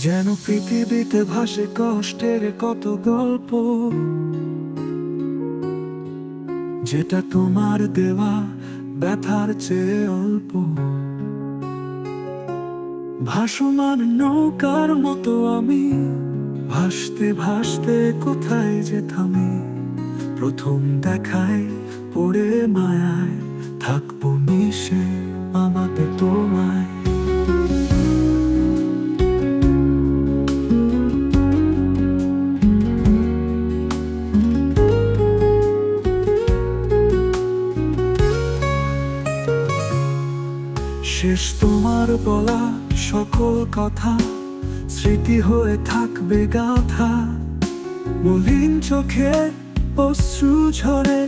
যেন পৃথিবীতে ভাসে কষ্টের কত গল্প, যেটা তোমার দেওয়া ব্যথার চেয়ে অল্প। ভাসমান নৌকার মতো আমি ভাসতে ভাসতে কোথায় যে থামি। প্রথম দেখায় পড়ে মায়ায় থাকবো মিশে আমাকে তোমায়। শেষ তোমার বলা সকল কথা স্মৃতি হয়ে থাকবে গাথা। মলিন চোখে অশ্রু ঝরে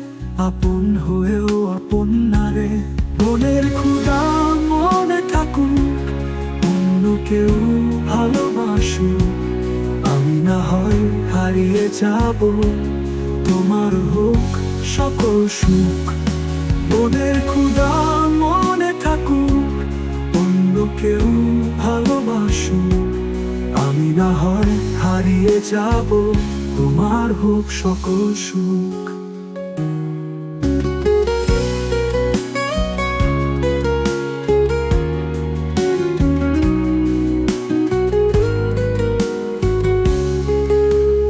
আপন হয়েও আপন নারে। মনের ক্ষুধা মনে থাকুক, অন্য কেউ ভালোবাসুক। আমি না হয় হারিয়ে যাব, তোমার হোক সকল সুখ। মনের ক্ষুধা মনে থাকুক, অন্য কেউ ভালোবাসুক। আমি না হয় হারিয়ে যাব, তোমার হোক সকল সুখ।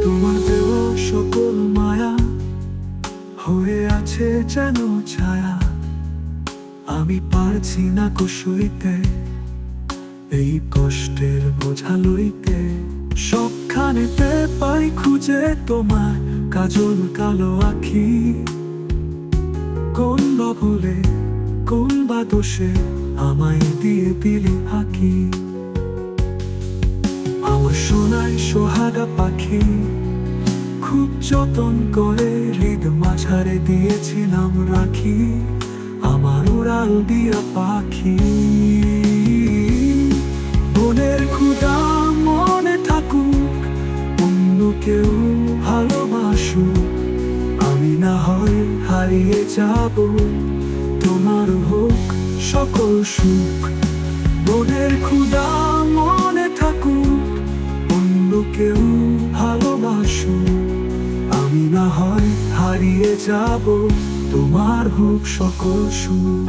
তোমার দেওয়া সকল মায়া হয়ে আছে যেন ছায়া। আমি পারছি না সইতে এই কষ্টের বোঝা লইতে। সবখানেতে পাই খুঁজে তোমার কাজল কালো আখি। কোন বা ভুলে কোন বা দোষে আমায় দিয়ে দিলি ফাঁকি। আমার সোনায় সোহাগা পাখি খুব যতন করে হৃদ মাঝারে দিয়েছিলাম রাখি। আমার উড়াল দিয়া পাখি। মনের ক্ষুধা মনে থাকুক, অন্য কেউ ভালোবাসুক। আমি না হয় হারিয়ে যাব, তোমার হোক সকল সুখ। মনের ক্ষুধা মনে থাকুক, অন্য কেউ ভালোবাসুক। আমি না হয় হারিয়ে যাব, তোমার হোক সকল সুখ।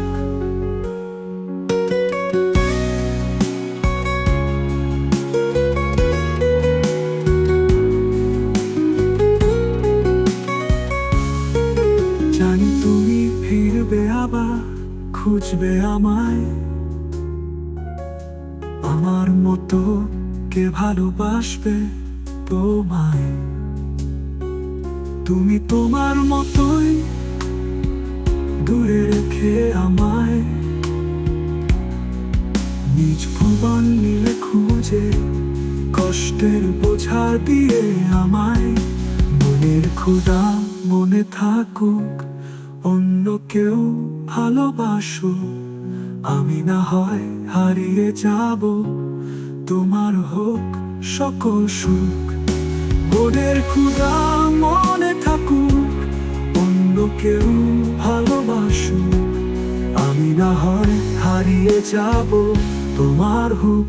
জানি তুমি ফিরবে আবার, খুঁজবে আমায়। আমার মতো কে ভালোবাসবে তোমায়। তুমি তোমার মতোই দূরে রেখে আমায়। নিজ ভুবন নিয়ে খুঁজে কষ্টের বোঝা দিয়ে আমায়। মনের ক্ষুধা মনে থাকুক, অন্য কেউ ভালোবাসুক। আমি না হয় হারিয়ে যাব, তোমার হোক সকল সুখ। মনের ক্ষুধা মনে থাকুক, অন্য কেউ ভালোবাসুক। আমি না হয় হারিয়ে যাব, তোমার হোক।